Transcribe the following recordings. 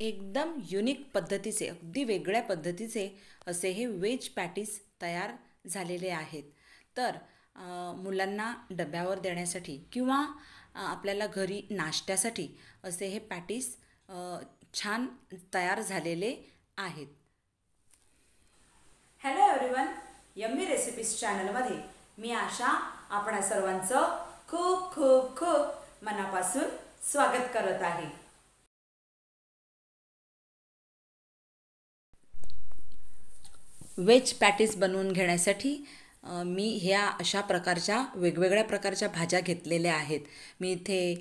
एकदम युनिक पद्धतीचे, अगदी वेगळ्या पद्धतीचे असे हे व्हेज पॅटीस तयार झालेले आहेत. तर मुलांना डब्यावर देण्यासाठी किंवा आपल्याला घरी नाश्त्यासाठी असे हे पॅटीस छान तयार झालेले आहेत. हॅलो एव्हरीवन, यम्मी रेसिपीज चॅनलमध्ये मी आशा आपणा सर्वांचं खूप खूप खूप मनापासून स्वागत करत आहे. व्हेज पॅटीस बनवून घेण्यासाठी मी ह्या अशा प्रकारच्या वेगवेगळ्या प्रकारच्या भाज्या घेतलेल्या आहेत. मी इथे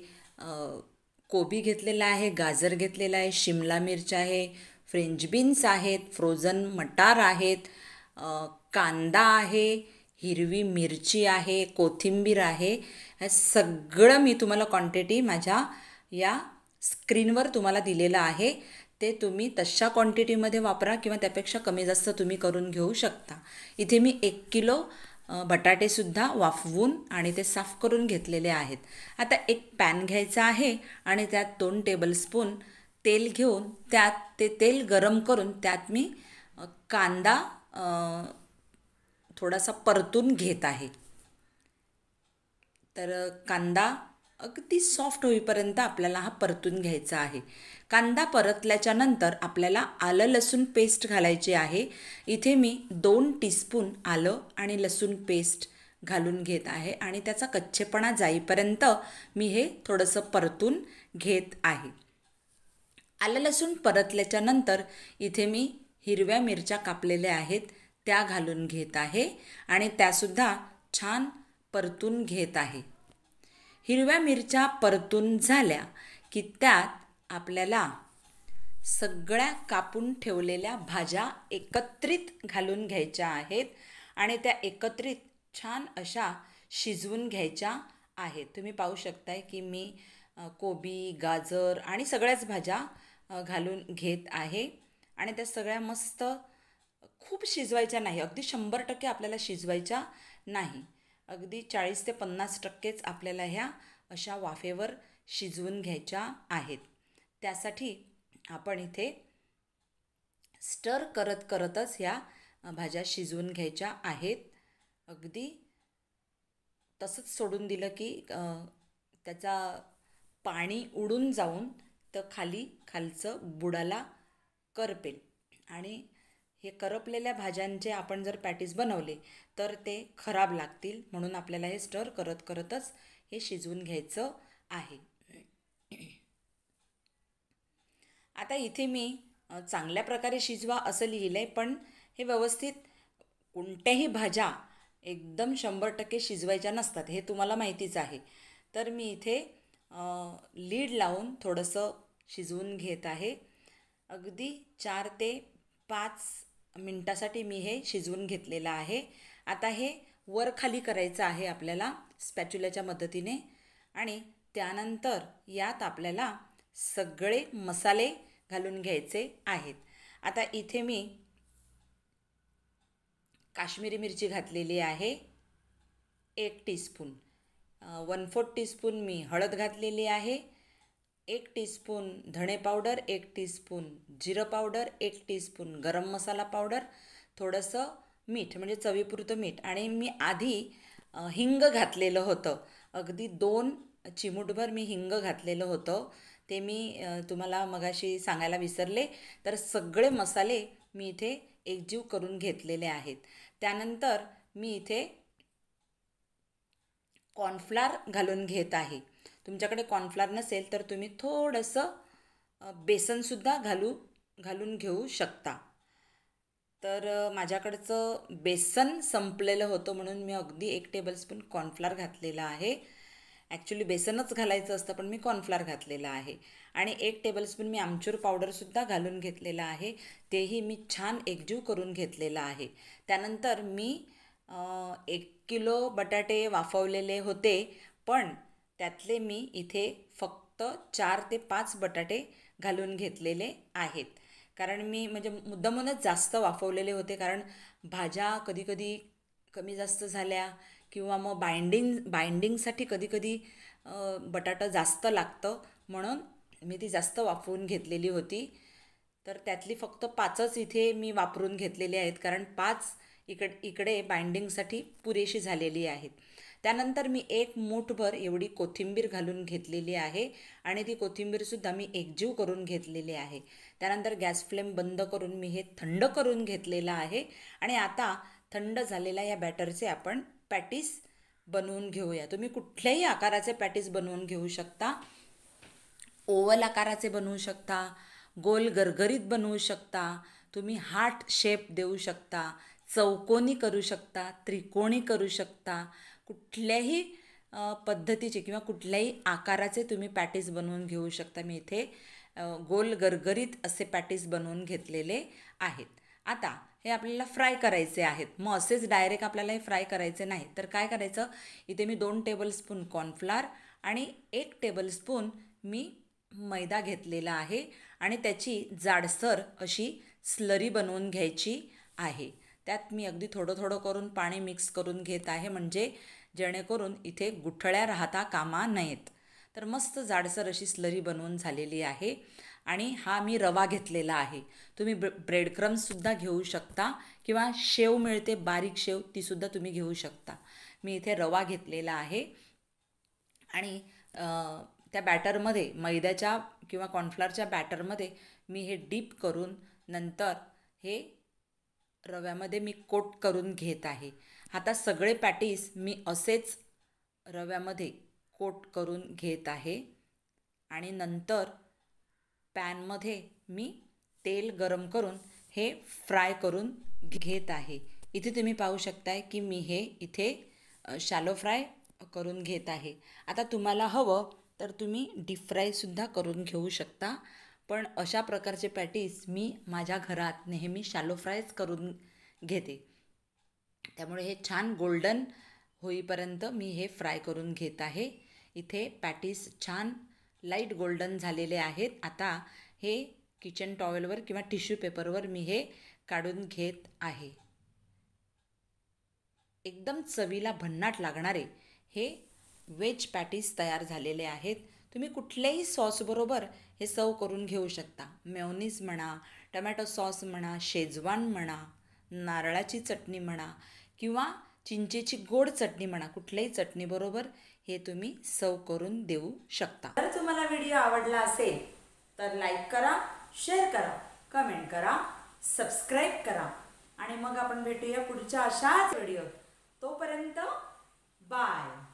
कोबी घेतलेला आहे, गाजर घेतलेला आहे, शिमला मिर्च आहे, फ्रेंच बीन्स आहेत, फ्रोझन मटार आहेत, कांदा आहे, हिरवी मिरची आहे, कोथिंबीर आहे. हे सगळं मी तुम्हाला क्वांटिटी माझ्या या स्क्रीनवर तुम्हाला दिलेलं आहे. ते तुम्ही तशा क्वांटिटीमध्ये वापरा किंवा त्यापेक्षा कमी जास्त तुम्ही करून घेऊ शकता. इथे मी 1 किलो बटाटेसुद्धा वाफवून आणि ते साफ करून घेतलेले आहेत. आता एक पॅन घ्यायचा आहे आणि त्यात 2 टेबलस्पून तेल घेऊन त्यात ते तेल गरम करून त्यात मी कांदा थोडासा परतून घेत आहे. तर कांदा अगदी सॉफ्ट होईपर्यंत आपल्याला हा परतून घ्यायचा आहे. कांदा परतल्याच्या नंतर आपल्याला आलं लसूण पेस्ट घालायची आहे. इथे मी 2 टीस्पून आलं आणि लसूण पेस्ट घालून घेत आहे आणि त्याचा कच्चेपणा जाईपर्यंत मी हे थोडंसं परतून घेत आहे. आलं लसूण परतल्याच्या नंतर इथे मी हिरव्या मिरच्या कापलेल्या आहेत त्या घालून घेत आहे आणि त्यासुद्धा छान परतून घेत आहे. हिरव्या मिरच्या परतून झाल्या की त्यात आपल्याला सगळ्या कापून ठेवलेल्या भाज्या एकत्रित घालून घ्यायच्या आहेत आणि त्या एकत्रित छान अशा शिजवून घ्यायच्या आहेत. तुम्ही पाहू शकताय की मी कोबी, गाजर आणि सगळ्याच भाज्या घालून घेत आहे आणि त्या सगळ्या मस्त खूप शिजवायच्या नाही, अगदी 100% आपल्याला शिजवायच्या नाही, अगदी 40 ते 50%च आपल्याला ह्या अशा वाफेवर शिजवून घ्यायच्या आहेत. त्यासाठी आपण इथे स्टर करत करतच ह्या भाज्या शिजवून घ्यायच्या आहेत. अगदी तसंच सोडून दिलं की त्याचा पाणी उडून जाऊन तर खालचं बुडाला करपेल आणि हे करपलेल्या भाज्यांचे आपण जर पॅटीस बनवले तर ते खराब लागतील. म्हणून आपल्याला हे स्टर करत करतच हे शिजवून घ्यायचं आहे. आता इथे मी चांगल्या प्रकारे शिजवा असं लिहिलं आहे, पण हे व्यवस्थित कोणत्याही भाज्या एकदम 100% शिजवायच्या नसतात, हे तुम्हाला माहितीच आहे. तर मी इथे लीड लावून थोडंसं शिजवून घेत आहे. अगदी 4 ते 5 मिनटासाठी मी हे शिजवून घेतलेलं आहे. आता हे वर खाली करायचं आहे आपल्याला स्पॅच्युलाच्या मदतीने आणि त्यानंतर यात आपल्याला सगळे मसाले घालून घ्यायचे आहेत. आता इथे मी काश्मीरी मिरची घातलेली आहे 1 टीस्पून, 1/4 टीस्पून मी हळद घातलेली आहे, 1 टीस्पून धणे पावडर, 1 टीस्पून जिरं पावडर, 1 टीस्पून गरम मसाला पावडर, थोडंसं मीठ म्हणजे चवीपुरतं मीठ आणि मी आधी हिंग घातलेलं होतं. अगदी 2 चिमूटभर मी हिंग घातलेलं होतं, ते मी तुम्हाला मगाशी सांगायला विसरले. तर सगळे मसाले मी इथे एकजीव करून घेतलेले आहेत. त्यानंतर मी इथे कॉर्नफ्लॉर घालून घेत आहे. तुमच्याकडे कॉर्नफ्लॉर नसेल तर तुम्ही थोडंसं बेसनसुद्धा घालून घेऊ शकता. तर माझ्याकडचं बेसन संपलेलं होतं म्हणून मी अगदी 1 टेबलस्पून कॉर्नफ्लॉर घातलेला आहे. ॲक्च्युली बेसनच घालायचं असतं पण मी कॉर्नफ्लॉर घातलेला आहे आणि 1 टेबलस्पून मी आमचूर पावडरसुद्धा घालून घेतलेला आहे. तेही मी छान एकजीव करून घेतलेलं आहे. त्यानंतर मी 1 किलो बटाटे वाफवलेले होते, पण त्यातले मी इथे फक्त 4 ते 5 बटाटे घालून घेतलेले आहेत. कारण मी म्हणजे मुद्दामूनच जास्त वाफवलेले होते, कारण भाज्या कधीकधी कमी जास्त झाल्या किंवा मग बाइंडिंगसाठी कधीकधी बटाटा जास्त लागतं, म्हणून मी ती जास्त वाफवून घेतलेली होती. तर त्यातली फक्त 5च इथे मी वापरून घेतलेले आहेत, कारण 5 इकडे बाइंडिंगसाठी पुरेशी झालेली आहेत. त्यानंतर मी 1 मूठभर एवढी कोथिंबीर घालून घेतलेली आहे आणि ती कोथिंबीरसुद्धा मी एकजीव करून घेतलेली आहे. त्यानंतर गॅस फ्लेम बंद करून मी हे थंड करून घेतलेलं आहे आणि आता थंड झालेल्या या बॅटरचे आपण पॅटीस बनवून घेऊया. तुम्ही कुठल्याही आकाराचे पॅटीस बनवून घेऊ शकता. ओव्हल आकाराचे बनवू शकता, गोल गरगरीत बनवू शकता, तुम्ही हार्ट शेप देऊ शकता, चौकोनी करू शकता, त्रिकोणी करू शकता. कुठल्याही पद्धतीचे किंवा कुठल्याही आकाराचे तुम्ही पॅटीस बनवून घेऊ शकता. मी इथे गोल गरगरीत असे पॅटीस बनवून घेतलेले आहेत. आता हे आपल्याला फ्राय करायचे आहेत. मग असेच डायरेक्ट आपल्याला हे फ्राय करायचे नाही, तर काय करायचं, इथे मी 2 टेबलस्पून कॉर्नफ्लॉर आणि 1 टेबलस्पून मी मैदा घेतलेला आहे आणि त्याची जाडसर अशी स्लरी बनवून घ्यायची आहे. त्यात मी अगदी थोडं थोडं करून पाणी मिक्स करून घेत आहे, म्हणजे जेणेकरून इथे गुठळ्या राहता कामा नयेत. तर मस्त जाडसर अशी स्लरी बनवून झालेली आहे आणि हा मी रवा घेतलेला आहे. तुम्ही ब्रेड क्रम्ससुद्धा घेऊ शकता किंवा शेव मिळते, बारीक शेव, तीसुद्धा तुम्ही घेऊ शकता. मी इथे रवा घेतलेला आहे आणि त्या बॅटरमध्ये, मैद्याच्या किंवा कॉर्नफ्लॉरच्या बॅटरमध्ये मी हे डीप करून नंतर हे रव्यामध्ये मी कोट करून घेत आहे. आता सगळे पॅटीस मी असेच रव्यामध्ये कोट करून घेत आहे आणि नंतर पॅनमध्ये मी तेल गरम करून हे फ्राय करून घेत आहे. इथे तुम्ही पाहू शकताय की मी हे इथे शॅलो फ्राय करून घेत आहे. आता तुम्हाला हवं तर तुम्ही डीप फ्रायसुद्धा करून घेऊ शकता, पण अशा प्रकारचे पॅटीस मी माझ्या घरात नेहमी शॅलो फ्रायच करून घेते. त्यामुळे हे छान गोल्डन होईपर्यंत मी हे फ्राय करून घेत आहे. इथे पॅटीस छान लाईट गोल्डन झालेले आहेत. आता हे किचन टॉवेलवर किंवा टिश्यू पेपरवर मी हे काढून घेत आहे. एकदम चवीला भन्नाट लागणारे हे व्हेज पॅटीस तयार झालेले आहेत. तुम्ही कुठल्याही सॉसबरोबर हे सर्व करून घेऊ शकता. मेयोनीज म्हणा, टमॅटो सॉस म्हणा, शेजवान म्हणा, नारळाची चटणी म्हणा किंवा चिंचेची गोड चटणी म्हणा, कुठल्याही चटणीबरोबर हे तुम्ही सर्व करून देऊ शकता. जर तुम्हाला व्हिडिओ आवडला असेल तर लाईक करा, शेअर करा, कमेंट करा, सबस्क्राईब करा आणि मग आपण भेटूया पुढच्या अशाच व्हिडिओ. तोपर्यंत बाय.